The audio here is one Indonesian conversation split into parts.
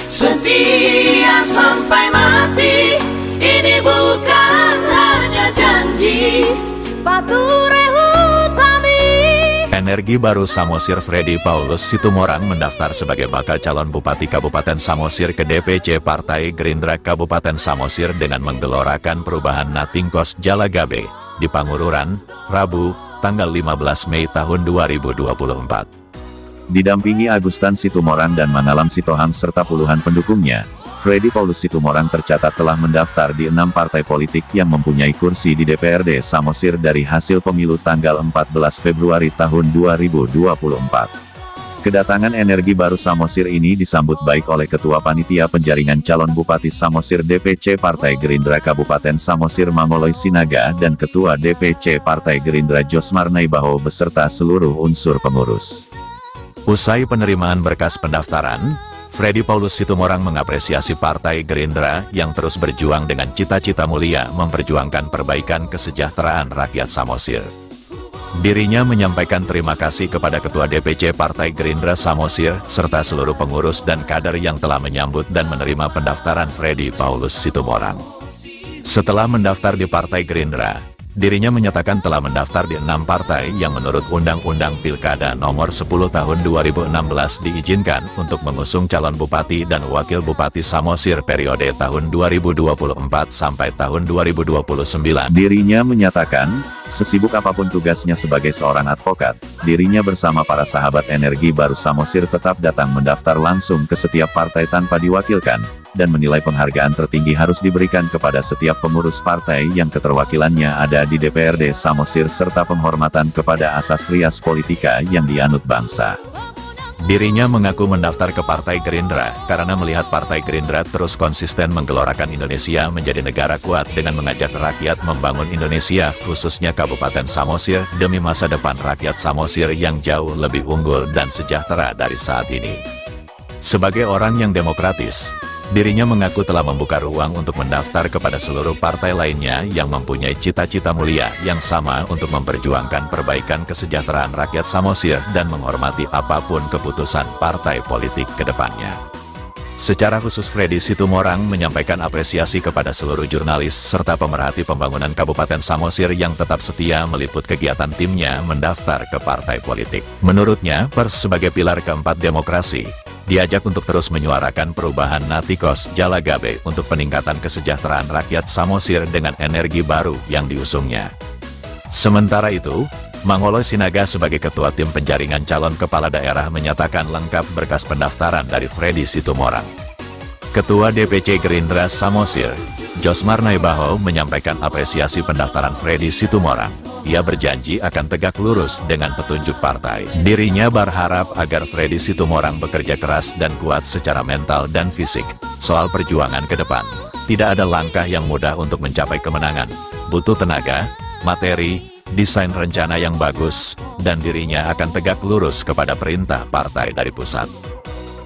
Setia sampai mati, ini bukan hanya janji. Pature Hutami. Energi Baru Samosir Freddy Paulus Situmorang mendaftar sebagai bakal calon Bupati Kabupaten Samosir ke DPC Partai Gerindra Kabupaten Samosir dengan menggelorakan perubahan Natingkos Jalagabe di Pangururan, Rabu, tanggal 15 Mei tahun 2024. Didampingi Agustan Situmorang dan Mangalam Sitohang serta puluhan pendukungnya, Freddy Paulus Situmorang tercatat telah mendaftar di 6 partai politik yang mempunyai kursi di DPRD Samosir dari hasil pemilu tanggal 14 Februari tahun 2024. Kedatangan Energi Baru Samosir ini disambut baik oleh Ketua Panitia Penjaringan Calon Bupati Samosir DPC Partai Gerindra Kabupaten Samosir Mangoloy Sinaga dan Ketua DPC Partai Gerindra Josmar Naibaho beserta seluruh unsur pengurus. Usai penerimaan berkas pendaftaran, Freddy Paulus Situmorang mengapresiasi Partai Gerindra yang terus berjuang dengan cita-cita mulia memperjuangkan perbaikan kesejahteraan rakyat Samosir. Dirinya menyampaikan terima kasih kepada Ketua DPC Partai Gerindra Samosir, serta seluruh pengurus dan kader yang telah menyambut dan menerima pendaftaran Freddy Paulus Situmorang. Setelah mendaftar di Partai Gerindra, dirinya menyatakan telah mendaftar di 6 partai yang menurut Undang-Undang Pilkada Nomor 10 Tahun 2016 diizinkan untuk mengusung calon Bupati dan Wakil Bupati Samosir periode tahun 2024 sampai tahun 2029. Dirinya menyatakan, sesibuk apapun tugasnya sebagai seorang advokat, dirinya bersama para sahabat Energi Baru Samosir tetap datang mendaftar langsung ke setiap partai tanpa diwakilkan, dan menilai penghargaan tertinggi harus diberikan kepada setiap pengurus partai yang keterwakilannya ada di DPRD Samosir serta penghormatan kepada asas trias politika yang dianut bangsa. Dirinya mengaku mendaftar ke Partai Gerindra karena melihat Partai Gerindra terus konsisten menggelorakan Indonesia menjadi negara kuat dengan mengajak rakyat membangun Indonesia, khususnya Kabupaten Samosir, demi masa depan rakyat Samosir yang jauh lebih unggul dan sejahtera dari saat ini. Sebagai orang yang demokratis, dirinya mengaku telah membuka ruang untuk mendaftar kepada seluruh partai lainnya yang mempunyai cita-cita mulia yang sama untuk memperjuangkan perbaikan kesejahteraan rakyat Samosir dan menghormati apapun keputusan partai politik ke depannya. Secara khusus Freddy Situmorang menyampaikan apresiasi kepada seluruh jurnalis serta pemerhati pembangunan Kabupaten Samosir yang tetap setia meliput kegiatan timnya mendaftar ke partai politik. Menurutnya, pers sebagai pilar keempat demokrasi, diajak untuk terus menyuarakan perubahan Natingkos Jalagabe untuk peningkatan kesejahteraan rakyat Samosir dengan energi baru yang diusungnya. Sementara itu, Mangoloy Sinaga sebagai Ketua Tim Penjaringan Calon Kepala Daerah menyatakan lengkap berkas pendaftaran dari Freddy Situmorang. Ketua DPC Gerindra Samosir, Josmar Naibaho menyampaikan apresiasi pendaftaran Freddy Situmorang. Ia berjanji akan tegak lurus dengan petunjuk partai. Dirinya berharap agar Freddy Situmorang bekerja keras dan kuat secara mental dan fisik. Soal perjuangan ke depan, tidak ada langkah yang mudah untuk mencapai kemenangan. Butuh tenaga, materi, desain rencana yang bagus, dan dirinya akan tegak lurus kepada perintah partai dari pusat.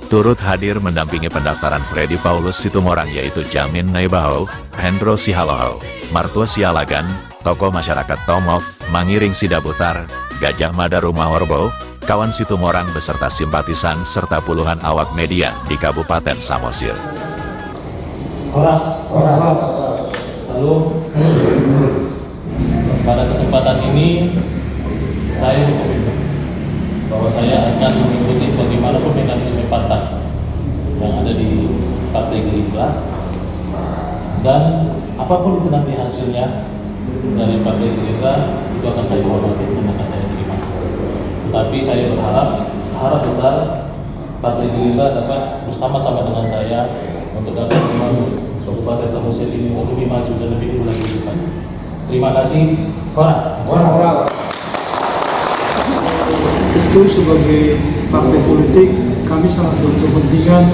Turut hadir mendampingi pendaftaran Freddy Paulus Situmorang yaitu Jamin Naibaho, Hendro Sihaloho, Martua Sialagan, tokoh masyarakat Tomok, Mangiring Sidabutar, Gajah Mada Rumah Horbo, kawan Situmorang beserta simpatisan serta puluhan awak media di Kabupaten Samosir. Salam. Pada kesempatan ini, saya berkomitmen bahwa saya akan mengikuti bagaimanapun mekanisme partai yang ada di Partai Gerindra, dan apapun itu nanti hasilnya dari Partai Gerindra itu akan saya hormati dan akan saya terima. Tetapi saya harap besar Partai Gerindra dapat bersama-sama dengan saya untuk dapat membangun Kabupaten Samosir ini untuk lebih maju dan lebih unggul lagi. Terima kasih. Horas. Itu sebagai partai politik kami sangat berkepentingan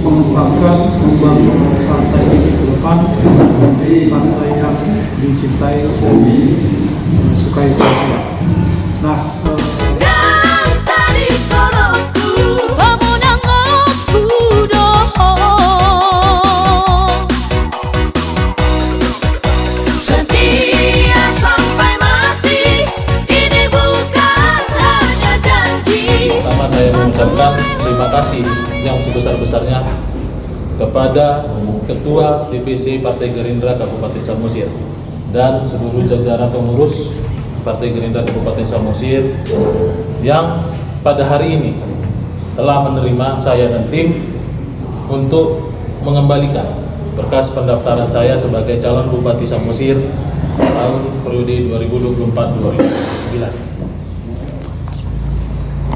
mengembangkan, membangun partai ini ke depan menjadi partai yang dicintai dan disukai rakyat. Nah, saya mengucapkan terima kasih yang sebesar-besarnya kepada Ketua DPC Partai Gerindra Kabupaten Samosir dan seluruh jajaran pengurus Partai Gerindra Kabupaten Samosir yang pada hari ini telah menerima saya dan tim untuk mengembalikan berkas pendaftaran saya sebagai calon Bupati Samosir tahun periode 2024-2029.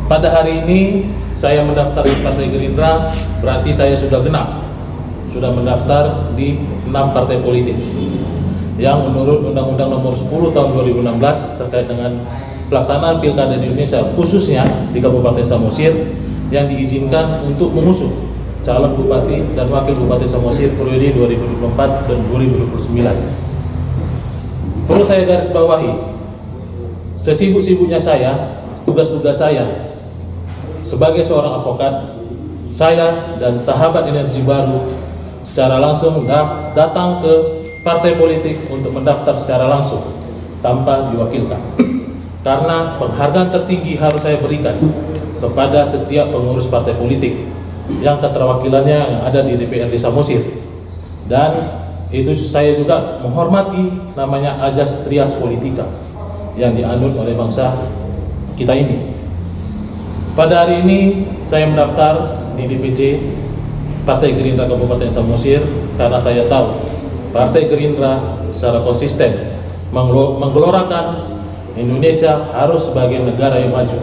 Pada hari ini saya mendaftar di Partai Gerindra, berarti saya sudah genap, sudah mendaftar di 6 partai politik yang menurut Undang-Undang Nomor 10 Tahun 2016 terkait dengan pelaksanaan pilkada di Indonesia, khususnya di Kabupaten Samosir, yang diizinkan untuk mengusung calon Bupati dan Wakil Bupati Samosir periode 2024 dan 2029. Perlu saya garis bawahi, sesibuk-sibuknya saya, tugas-tugas saya sebagai seorang advokat, saya dan sahabat Energi Baru secara langsung datang ke partai politik untuk mendaftar secara langsung tanpa diwakilkan. Karena penghargaan tertinggi harus saya berikan kepada setiap pengurus partai politik yang keterwakilannya yang ada di DPRD Samosir. Dan itu saya juga menghormati namanya Ajas Trias Politika yang dianut oleh bangsa kita ini. Pada hari ini saya mendaftar di DPC Partai Gerindra Kabupaten Samosir karena saya tahu Partai Gerindra secara konsisten menggelorakan Indonesia harus sebagai negara yang maju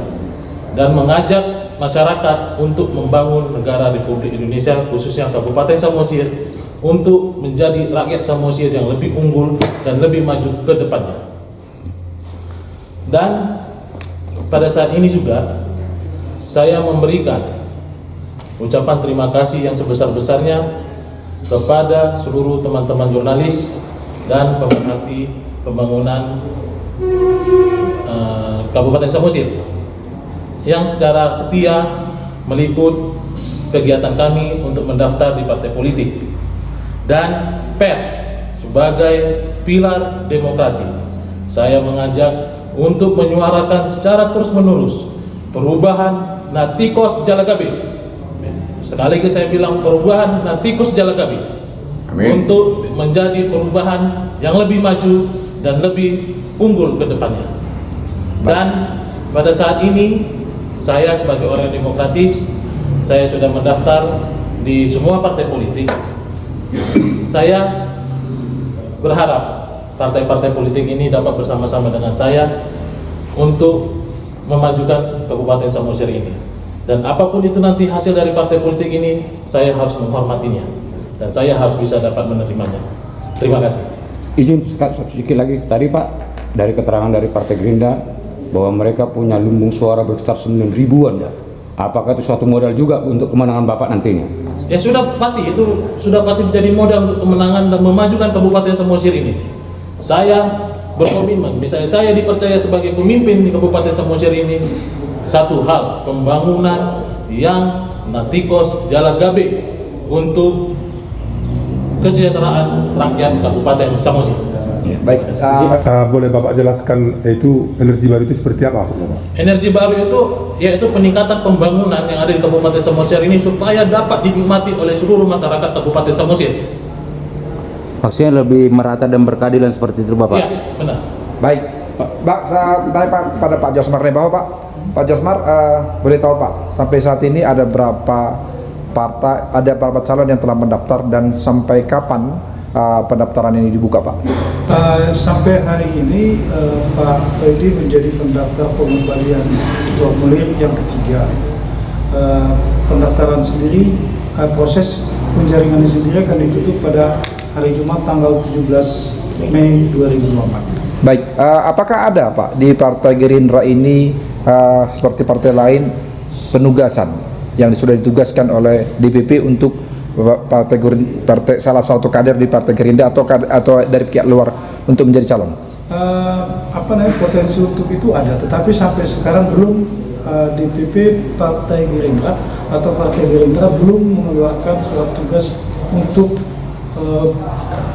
dan mengajak masyarakat untuk membangun negara Republik Indonesia, khususnya Kabupaten Samosir, untuk menjadi rakyat Samosir yang lebih unggul dan lebih maju ke depannya. Dan pada saat ini juga saya memberikan ucapan terima kasih yang sebesar-besarnya kepada seluruh teman-teman jurnalis dan pemerhati pembangunan Kabupaten Samosir yang secara setia meliput kegiatan kami untuk mendaftar di partai politik, dan pers sebagai pilar demokrasi. Saya mengajak untuk menyuarakan secara terus-menerus perubahan Natikos Jalagabe. Sekali lagi saya bilang perubahan Natikos Jalagabe. Amin. Untuk menjadi perubahan yang lebih maju dan lebih unggul ke depannya. Dan pada saat ini saya sebagai orang demokratis, saya sudah mendaftar di semua partai politik. Saya berharap partai-partai politik ini dapat bersama-sama dengan saya untuk memajukan Kabupaten Samosir ini. Dan apapun itu nanti hasil dari partai politik ini, saya harus menghormatinya dan saya harus bisa dapat menerimanya. Terima kasih. Izin sedikit lagi, tadi Pak, dari keterangan dari Partai Gerindra bahwa mereka punya lumbung suara berkisar 9 ribuan. Apakah itu suatu modal juga untuk kemenangan Bapak nantinya? Ya sudah pasti, itu sudah pasti menjadi modal untuk kemenangan dan memajukan Kabupaten Samosir ini. Saya berkomitmen, misalnya saya dipercaya sebagai pemimpin di Kabupaten Samosir ini, satu hal, pembangunan yang Natikos Jalagabe untuk kesejahteraan rakyat Kabupaten Samosir. Baik, boleh Bapak jelaskan itu energi baru itu seperti apa maksudnya Pak? Energi baru itu yaitu peningkatan pembangunan yang ada di Kabupaten Samosir ini supaya dapat dinikmati oleh seluruh masyarakat Kabupaten Samosir. Maksudnya lebih merata dan berkeadilan seperti itu Bapak? Iya, benar. Baik, Pak, saya tanya Pak pada Pak Josmar Rebaho Pak. Pak Josmar, boleh tahu Pak, sampai saat ini ada berapa partai, ada berapa calon yang telah mendaftar dan sampai kapan pendaftaran ini dibuka Pak? Sampai hari ini Pak Freddy menjadi pendaftar pengembalian formulir yang ketiga. Pendaftaran sendiri, proses penjaringan sendiri akan ditutup pada hari Jumat tanggal 17 Mei 2024. Baik, apakah ada Pak di Partai Gerindra ini seperti partai lain penugasan yang sudah ditugaskan oleh DPP untuk partai salah satu kader di Partai Gerindra atau dari pihak luar untuk menjadi calon? Potensi untuk itu ada, tetapi sampai sekarang belum DPP Partai Gerindra atau Partai Gerindra belum mengeluarkan surat tugas untuk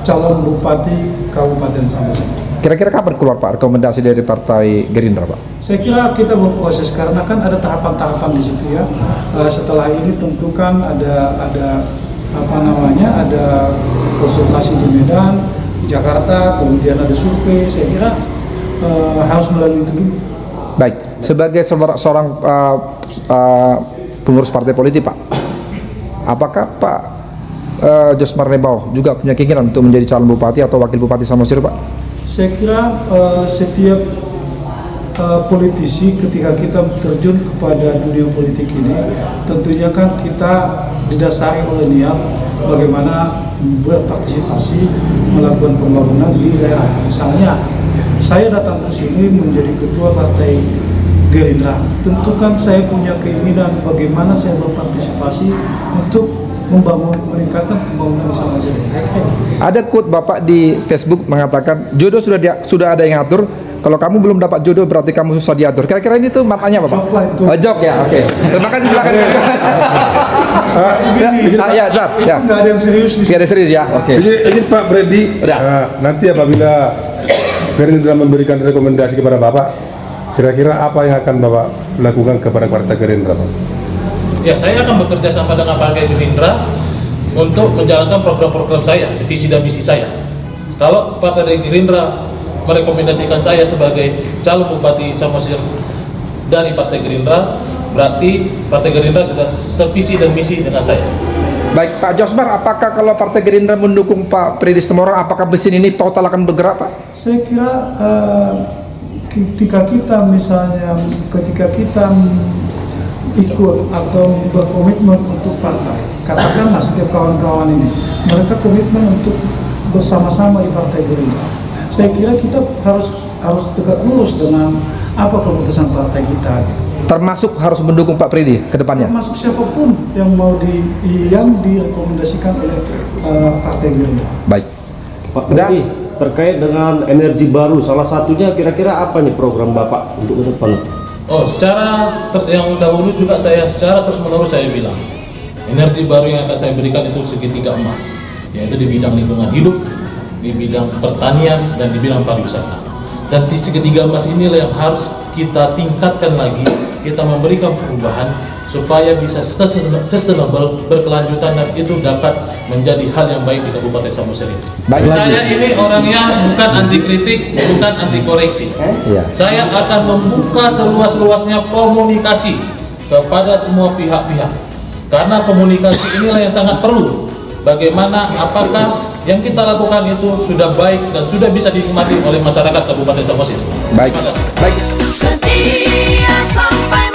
calon Bupati Kabupaten Samosir. Kira-kira kapan keluar Pak rekomendasi dari Partai Gerindra Pak? Saya kira kita berproses karena kan ada tahapan-tahapan di situ ya. Setelah ini tentu kan ada apa namanya, ada konsultasi di Medan, di Jakarta, kemudian ada survei. Saya kira harus melalui itu dulu. Baik, sebagai seorang pengurus partai politik Pak, apakah Pak Josmar Rebau juga punya keinginan untuk menjadi calon bupati atau wakil bupati Samosir Pak? Saya kira setiap politisi ketika kita terjun kepada dunia politik ini, tentunya kan kita didasari oleh niat bagaimana berpartisipasi melakukan pembangunan di daerah. Misalnya saya datang ke sini menjadi ketua partai Gerindra, tentu kan saya punya keinginan bagaimana saya berpartisipasi untuk meningkatkan pembangunan Samosir. Ada quote Bapak di Facebook mengatakan jodoh sudah ada yang ngatur. Kalau kamu belum dapat jodoh berarti kamu susah diatur. Kira-kira ini tuh maknanya apa Pak? Jok ya, oke. Terima kasih, silakan. Ya, ya. Nggak ada yang serius di sini. Nggak ada serius ya, oke. Ini Pak Freddy, nanti apabila Gerindra memberikan rekomendasi kepada Bapak, kira-kira apa yang akan Bapak lakukan kepada Partai Gerindra Pak? Ya, saya akan bekerja sama dengan Partai Gerindra untuk menjalankan program-program saya, visi dan misi saya. Kalau Partai Gerindra merekomendasikan saya sebagai calon bupati Samosir dari Partai Gerindra, berarti Partai Gerindra sudah sevisi dan misi dengan saya. Baik, Pak Josmar, apakah kalau Partai Gerindra mendukung Pak Freddy Situmorang, apakah mesin ini total akan bergerak Pak? Saya kira ketika kita ikut atau berkomitmen untuk partai, katakanlah setiap kawan-kawan ini, mereka komitmen untuk bersama-sama di Partai Gerindra. Saya kira kita harus tegak lurus dengan apa keputusan partai kita. Gitu. Termasuk harus mendukung Pak Freddy ke depannya? Termasuk siapapun yang yang direkomendasikan oleh Partai Gerindra. Baik. Pak Freddy, terkait dengan energi baru, salah satunya kira-kira apa nih program Bapak untuk ke depan? Oh, yang dahulu juga saya secara terus-menerus saya bilang, energi baru yang akan saya berikan itu segitiga emas, yaitu di bidang lingkungan hidup, di bidang pertanian, dan di bidang pariwisata. Dan di segitiga emas inilah yang harus kita tingkatkan lagi, kita memberikan perubahan supaya bisa sustainable, berkelanjutan, dan itu dapat menjadi hal yang baik di Kabupaten Samosir ini. Saya ini orangnya bukan anti kritik, bukan anti koreksi. Saya akan membuka seluas-luasnya komunikasi kepada semua pihak-pihak, karena komunikasi inilah yang sangat perlu. Bagaimana, apakah yang kita lakukan itu sudah baik dan sudah bisa dinikmati oleh masyarakat Kabupaten Samosir. Baik. Setia sampai